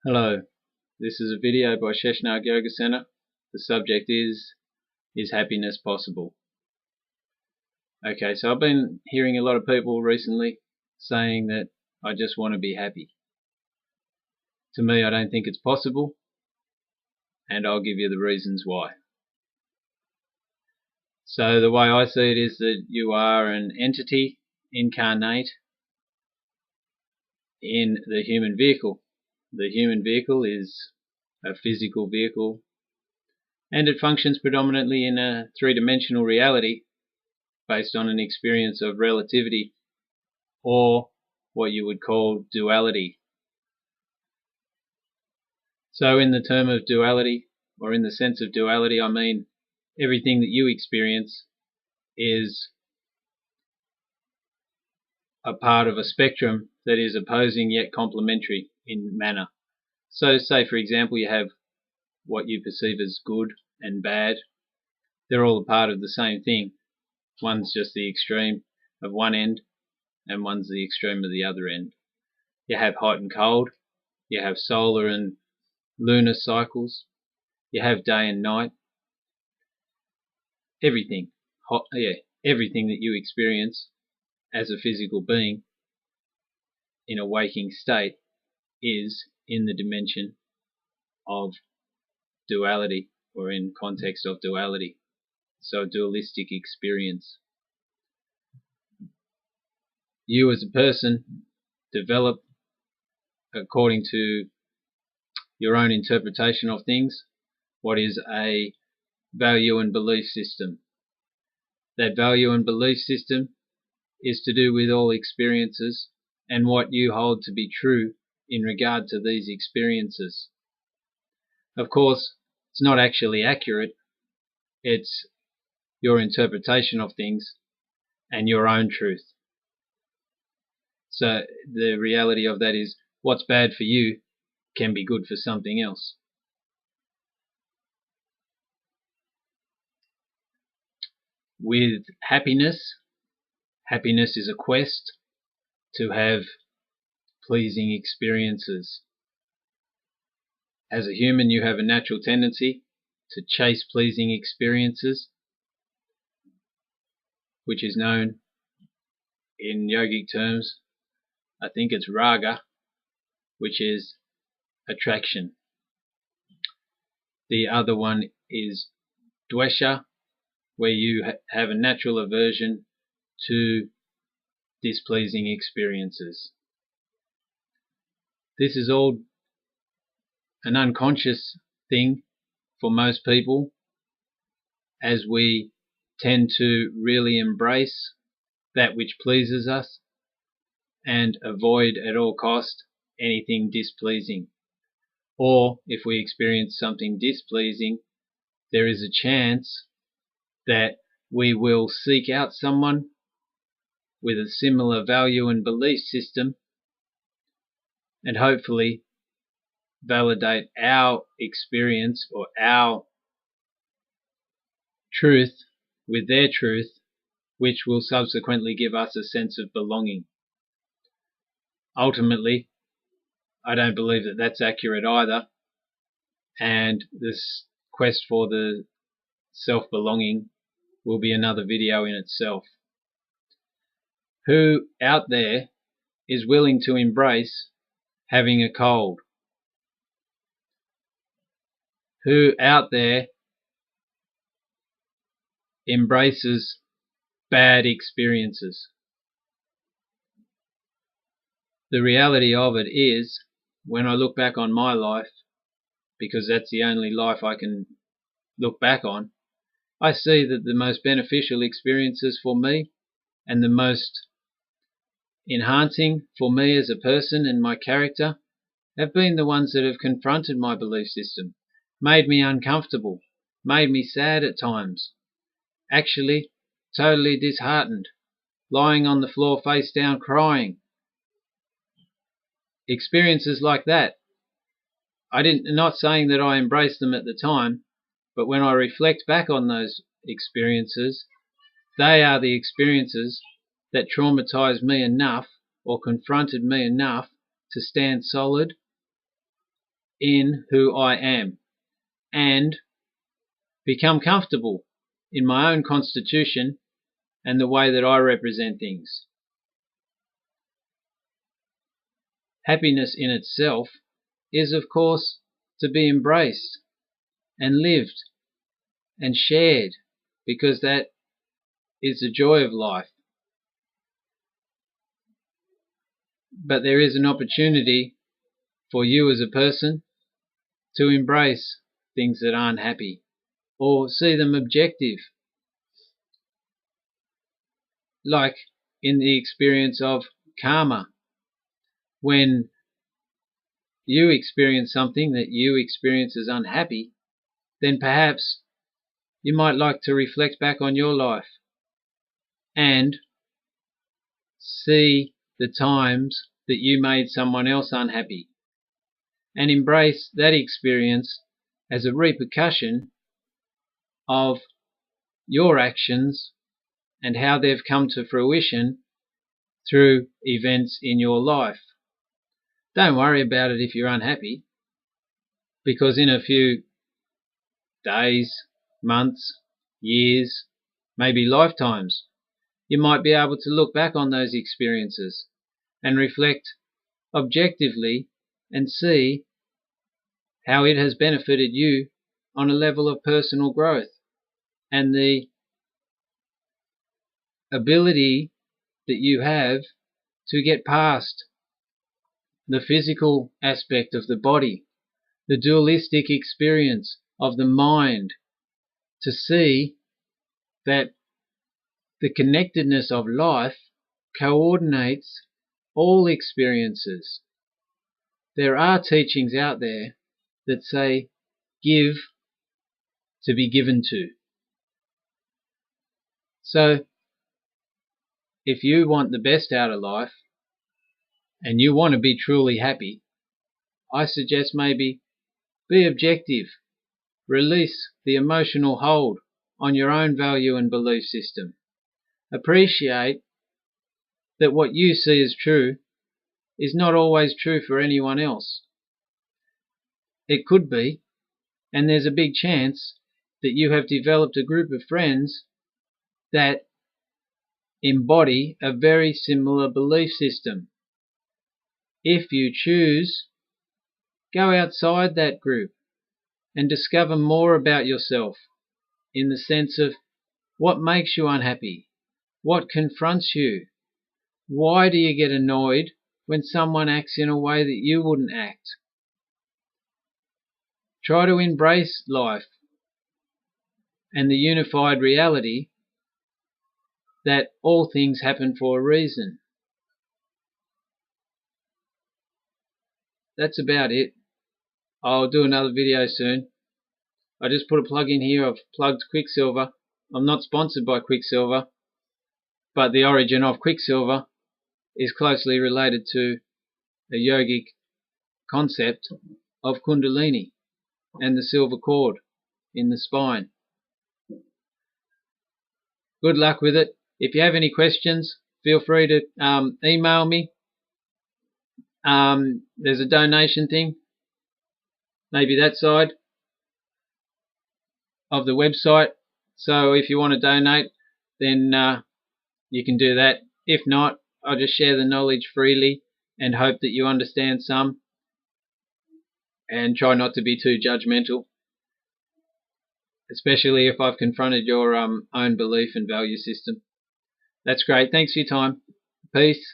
Hello, this is a video by Sheshnag Yoga Center. The subject is happiness possible? Okay, so I've been hearing a lot of people recently saying that I just want to be happy. To me, I don't think it's possible, and I'll give you the reasons why. So the way I see it is that you are an entity incarnate in the human vehicle. The human vehicle is a physical vehicle, and it functions predominantly in a three-dimensional reality based on an experience of relativity, or what you would call duality. So in the term of duality, or in the sense of duality, I mean everything that you experience is a part of a spectrum that is opposing yet complementary in manner. So say for example you have what you perceive as good and bad. They're all a part of the same thing. One's just the extreme of one end and one's the extreme of the other end. You have hot and cold, you have solar and lunar cycles, you have day and night. Everything that you experience as a physical being in a waking state is in the dimension of duality, or in context of duality. So dualistic experience. You as a person develop according to your own interpretation of things what is a value and belief system. That value and belief system is to do with all experiences and what you hold to be true in regard to these experiences. Of course, it's not actually accurate. It's your interpretation of things and your own truth. So the reality of that is what's bad for you can be good for something else. With happiness, happiness is a quest to have pleasing experiences. As a human, you have a natural tendency to chase pleasing experiences, which is known in yogic terms, I think it's raga, which is attraction. The other one is dvesha, where you have a natural aversion to displeasing experiences. This is all an unconscious thing for most people, as we tend to really embrace that which pleases us and avoid at all cost anything displeasing. Or if we experience something displeasing, there is a chance that we will seek out someone with a similar value and belief system and hopefully validate our experience or our truth with their truth, which will subsequently give us a sense of belonging. Ultimately, I don't believe that that's accurate either, and this quest for the self-belonging will be another video in itself. Who out there is willing to embrace having a cold? Who out there embraces bad experiences? The reality of it is, when I look back on my life, because that's the only life I can look back on, I see that the most beneficial experiences for me and the most enhancing for me as a person and my character have been the ones that have confronted my belief system, made me uncomfortable, made me sad at times, actually totally disheartened, lying on the floor face down crying. Experiences like that. Not saying that I embraced them at the time, but when I reflect back on those experiences, they are the experiences that traumatized me enough or confronted me enough to stand solid in who I am and become comfortable in my own constitution and the way that I represent things. Happiness in itself is, of course, to be embraced and lived and shared, because that is the joy of life. But there is an opportunity for you as a person to embrace things that aren't happy or see them objective, like in the experience of karma. When you experience something that you experience as unhappy, then perhaps you might like to reflect back on your life and see the times that you made someone else unhappy and embrace that experience as a repercussion of your actions and how they've come to fruition through events in your life. Don't worry about it if you're unhappy, because in a few days, months, years, maybe lifetimes, you might be able to look back on those experiences and reflect objectively and see how it has benefited you on a level of personal growth and the ability that you have to get past the physical aspect of the body, the dualistic experience of the mind, to see that the connectedness of life coordinates all experiences. There are teachings out there that say, give to be given to. So, if you want the best out of life and you want to be truly happy, I suggest maybe be objective. Release the emotional hold on your own value and belief system. Appreciate that what you see as true is not always true for anyone else. It could be, and there's a big chance that you have developed a group of friends that embody a very similar belief system. If you choose, go outside that group and discover more about yourself, in the sense of what makes you unhappy, what confronts you, why do you get annoyed when someone acts in a way that you wouldn't act. Try to embrace life and the unified reality that all things happen for a reason. That's about it. I'll do another video soon. I just put a plug in here. I've plugged Quicksilver. I'm not sponsored by Quicksilver, but the origin of Quicksilver is closely related to a yogic concept of Kundalini and the silver cord in the spine. Good luck with it. If you have any questions, feel free to email me. There's a donation thing, maybe that side of the website. So if you want to donate, then you can do that. If not, I'll just share the knowledge freely and hope that you understand some, and try not to be too judgmental, especially if I've confronted your own belief and value system. That's great. Thanks for your time. Peace.